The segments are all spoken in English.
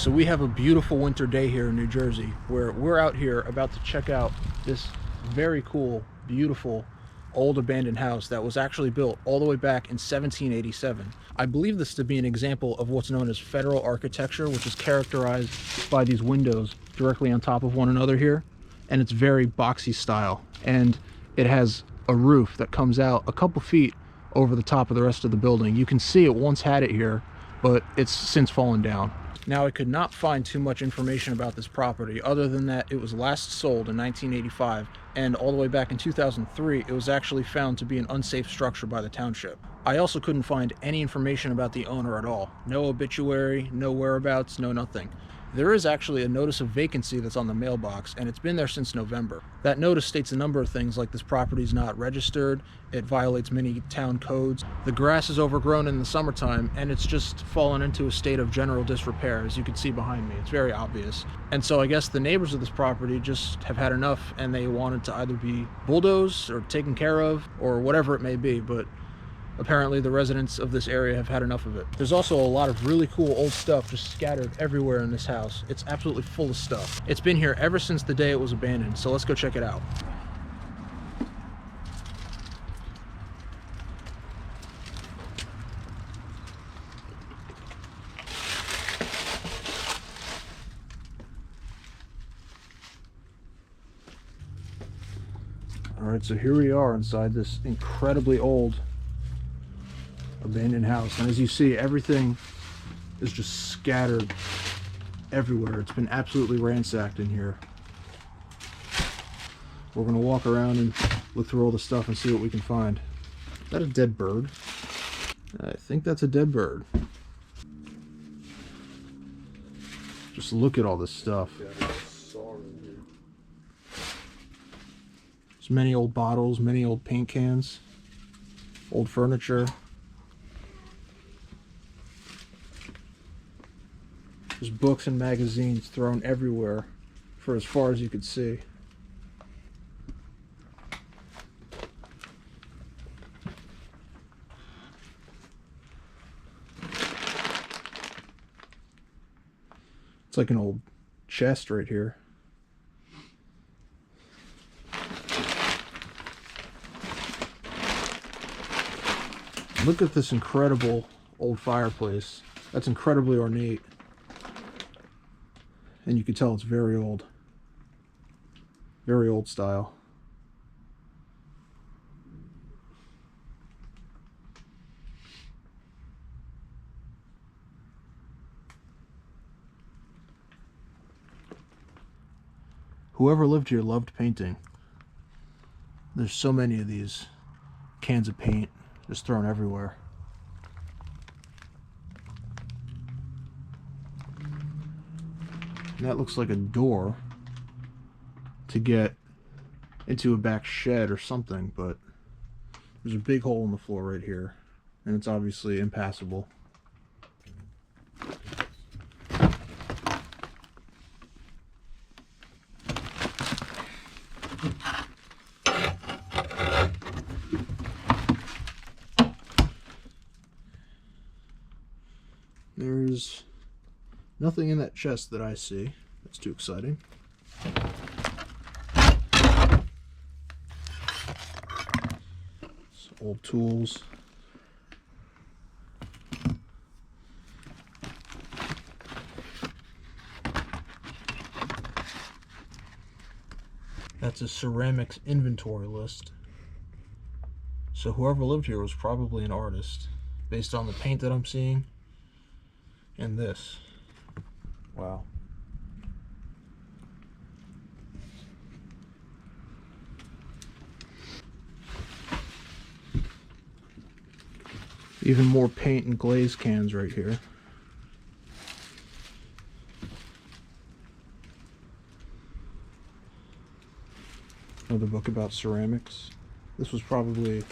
So we have a beautiful winter day here in New Jersey where we're out here about to check out this very cool, beautiful, old abandoned house that was actually built all the way back in 1787. I believe this to be an example of what's known as federal architecture, which is characterized by these windows directly on top of one another here. And it's very boxy style. And it has a roof that comes out a couple feet over the top of the rest of the building. You can see it once had it here, but it's since fallen down. Now, I could not find too much information about this property other than that it was last sold in 1985, and all the way back in 2003 it was actually found to be an unsafe structure by the township. I also couldn't find any information about the owner at all. No obituary, no whereabouts, no nothing. There is actually a notice of vacancy that's on the mailbox, and it's been there since November. That notice states a number of things, like this property is not registered, it violates many town codes, the grass is overgrown in the summertime, and it's just fallen into a state of general disrepair, as you can see behind me. It's very obvious. And so I guess the neighbors of this property just have had enough, and they wanted to either be bulldozed or taken care of, or whatever it may be, but apparently the residents of this area have had enough of it. There's also a lot of really cool old stuff just scattered everywhere in this house. It's absolutely full of stuff. It's been here ever since the day it was abandoned, so let's go check it out. All right, so here we are inside this incredibly old abandoned house, and as you see, everything is just scattered everywhere. It's been absolutely ransacked in here. We're gonna walk around and look through all the stuff and see what we can find. Is that a dead bird? I think that's a dead bird. Just look at all this stuff. There's many old bottles, many old paint cans, old furniture. There's books and magazines thrown everywhere for as far as you could see. It's like an old chest right here. Look at this incredible old fireplace. That's incredibly ornate. And you can tell it's very old style. Whoever lived here loved painting. There's so many of these cans of paint just thrown everywhere. And that looks like a door to get into a back shed or something, but there's a big hole in the floor right here, and it's obviously impassable. There's nothing in that chest that I see. That's too exciting. Some old tools. That's a ceramics inventory list. So whoever lived here was probably an artist, based on the paint that I'm seeing and this. Wow. Even more paint and glaze cans right here. Another book about ceramics. This was probably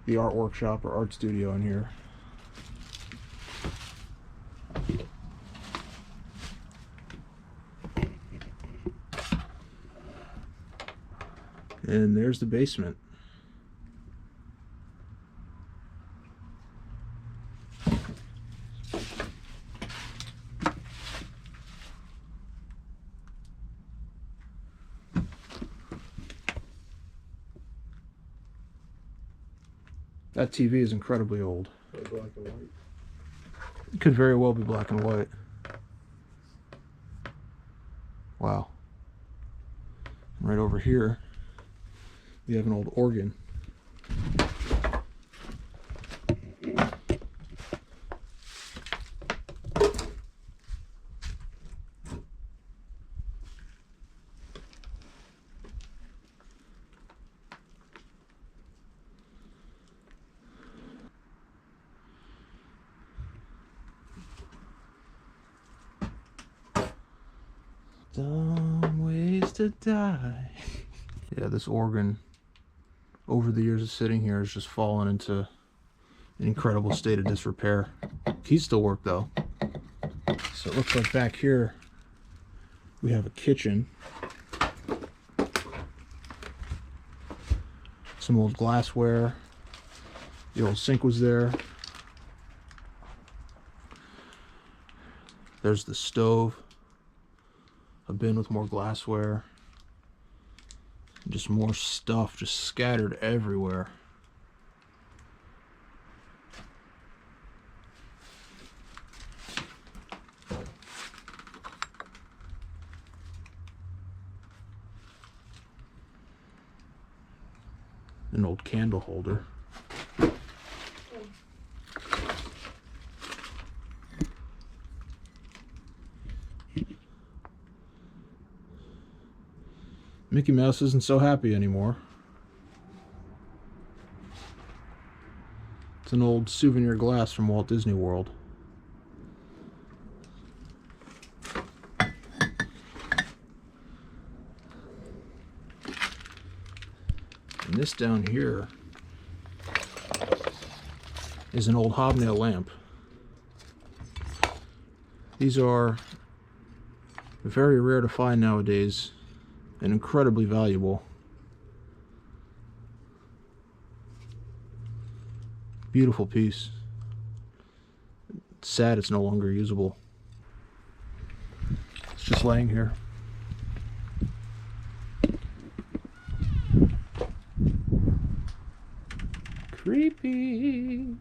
the art workshop or art studio in here. And there's the basement. That TV is incredibly old. Black and white. It could very well be black and white. Wow. Right over here, we have an old organ. Dumb ways to die. Yeah, this organ, over the years of sitting here, has just fallen into an incredible state of disrepair. Keys still work though. So it looks like back here we have a kitchen, some old glassware. The old sink was there. There's the stove, a bin with more glassware, and just more stuff just scattered everywhere. An old candle holder. Mickey Mouse isn't so happy anymore. It's an old souvenir glass from Walt Disney World. And this down here is an old hobnail lamp. These are very rare to find nowadays and incredibly valuable. Beautiful piece. It's sad it's no longer usable. It's just laying here. Creepy.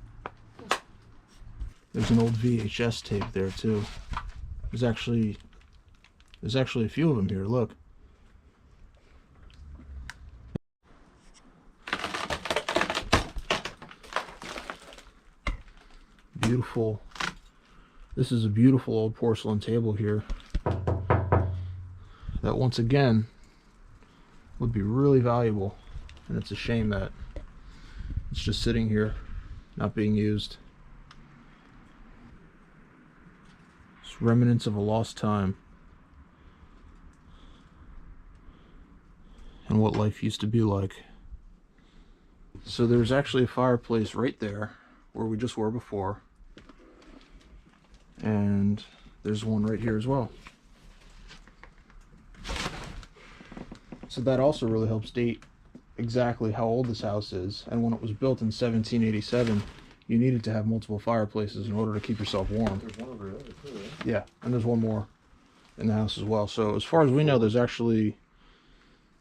There's an old VHS tape there too. There's actually a few of them here. Look. Beautiful. This is a beautiful old porcelain table here that once again would be really valuable, and it's a shame that it's just sitting here not being used. It's remnants of a lost time and what life used to be like. So there's actually a fireplace right there where we just were before, and there's one right here as well. So that also really helps date exactly how old this house is. And when it was built in 1787, you needed to have multiple fireplaces in order to keep yourself warm. There's one over there too, right? Yeah, and there's one more in the house as well. So as far as we know, there's actually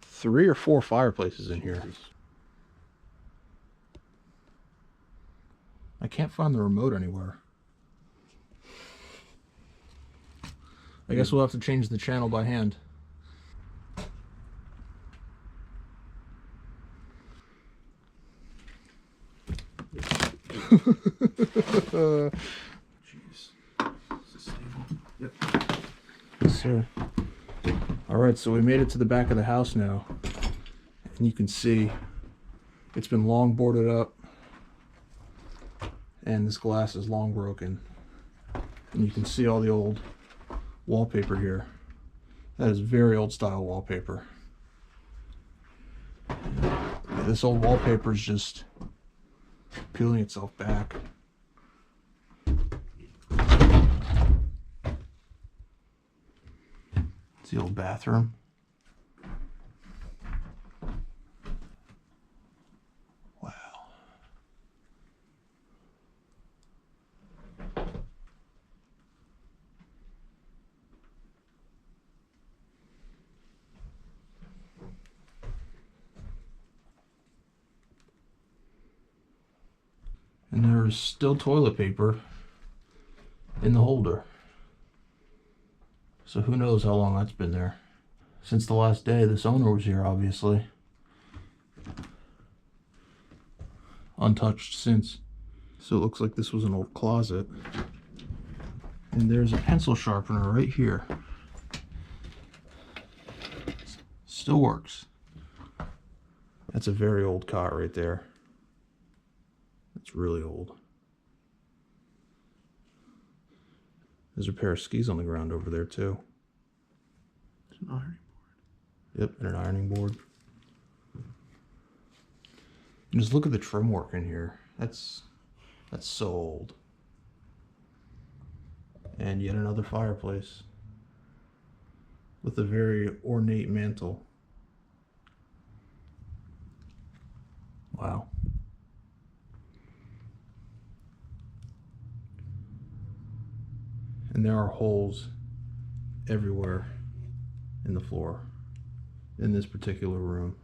3 or 4 fireplaces in here. I can't find the remote anywhere. I guess we'll have to change the channel by hand. Jeez. Is it stable? Yep. Yes, sir. Alright, so we made it to the back of the house now. And you can see it's been long boarded up. And this glass is long broken. And you can see all the old wallpaper here. That is very old style wallpaper. Yeah, this old wallpaper is just peeling itself back. It's the old bathroom. Wow. there's still toilet paper in the holder. So who knows how long that's been there. Since the last day this owner was here, obviously. Untouched since. So it looks like this was an old closet. And there's a pencil sharpener right here. Still works. That's a very old cot right there. It's really old. There's a pair of skis on the ground over there too. It's an ironing board. Yep, and an ironing board. And just look at the trim work in here. That's so old. And yet another fireplace with a very ornate mantle. Wow. And there are holes everywhere in the floor in this particular room.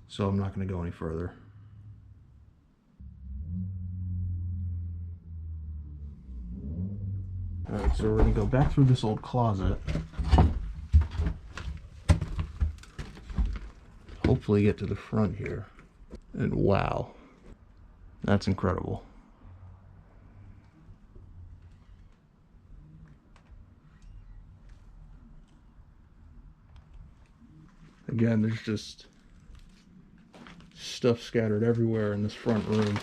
So I'm not going to go any further. Alright, so we're going to go back through this old closet. Hopefully get to the front here. And wow, that's incredible. Again, there's just stuff scattered everywhere in this front room.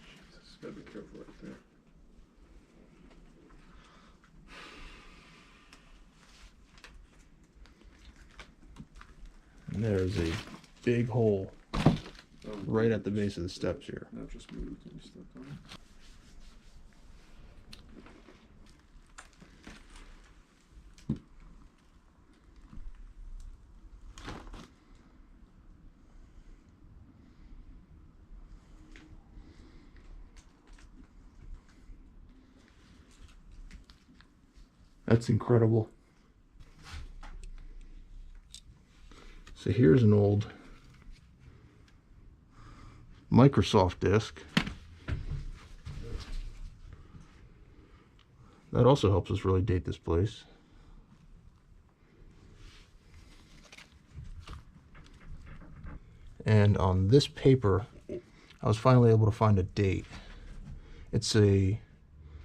Jesus, gotta be careful right there. And there's a big hole right at the base of the steps here. That just moved and you stepped on it. That's incredible. So here's an old Microsoft disk. That also helps us really date this place. And on this paper, I was finally able to find a date. It's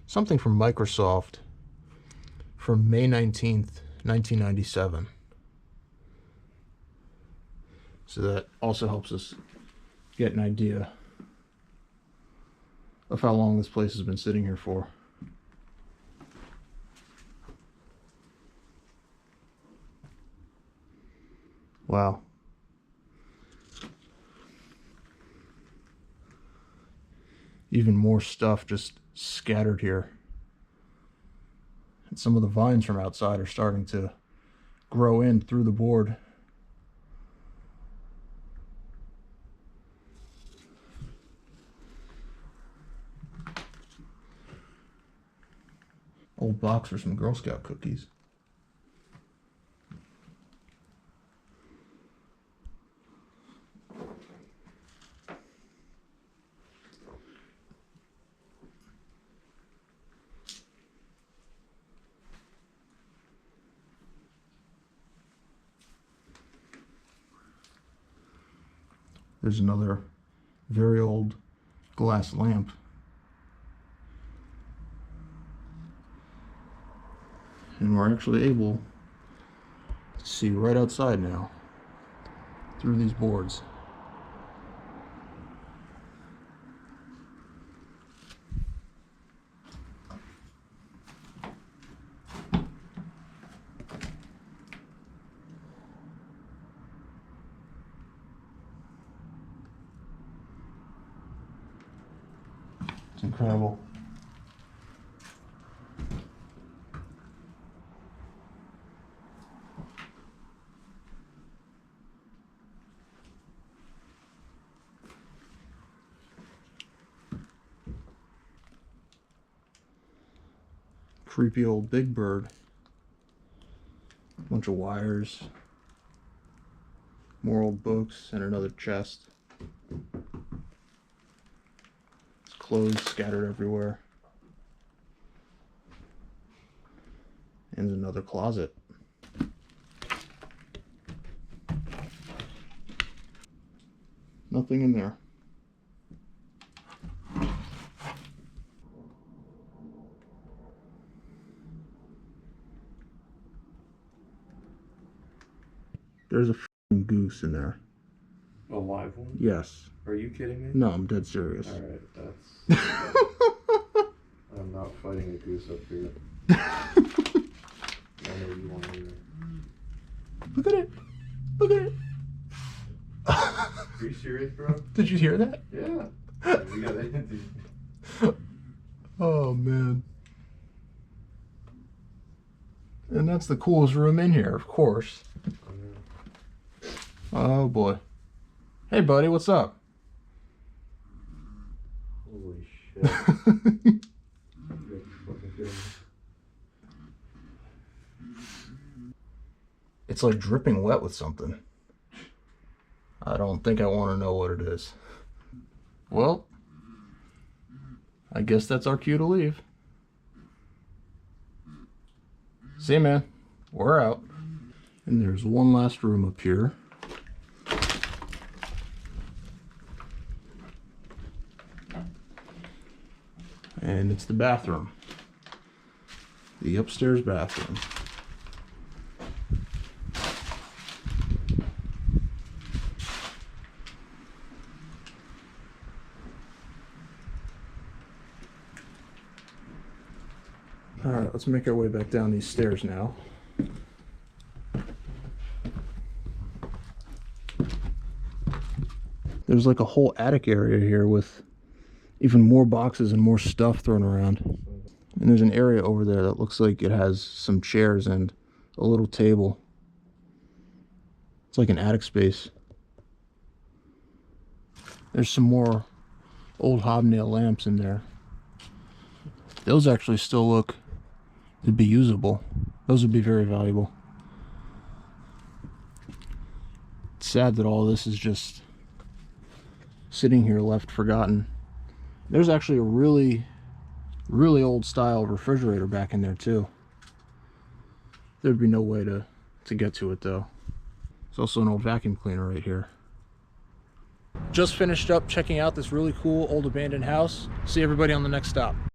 something from Microsoft from May 19th, 1997. So that also helps us get an idea of how long this place has been sitting here for. Wow. Even more stuff just scattered here. And some of the vines from outside are starting to grow in through the board. Old box for some Girl Scout cookies. There's another very old glass lamp. And we're actually able to see right outside now through these boards. It's incredible. creepy old Big Bird. Bunch of wires. More old books and another chest. There's clothes scattered everywhere. And another closet. Nothing in there. There's a f***ing goose in there. A live one? Yes. Are you kidding me? No, I'm dead serious. Alright, that's... I'm not fighting a goose up here. I know you want to. Look at it. Look at it. Are you serious, bro? Did you hear that? Yeah. We got that. Oh, man. And that's the coolest room in here, of course. Oh, boy. Hey, buddy, what's up? Holy shit. It's like dripping wet with something. I don't think I want to know what it is. Well, I guess that's our cue to leave. See you, man. We're out. And there's one last room up here. And it's the bathroom. The upstairs bathroom. Alright, let's make our way back down these stairs now. There's like a whole attic area here with even more boxes and more stuff thrown around. And there's an area over there that looks like it has some chairs and a little table. It's like an attic space. There's some more old hobnail lamps in there. Those actually still look to be usable. Those would be very valuable. It's sad that all this is just sitting here left forgotten. There's actually a really old style refrigerator back in there too. There'd be no way to get to it though. There's also an old vacuum cleaner right here. Just finished up checking out this really cool old abandoned house. See everybody on the next stop.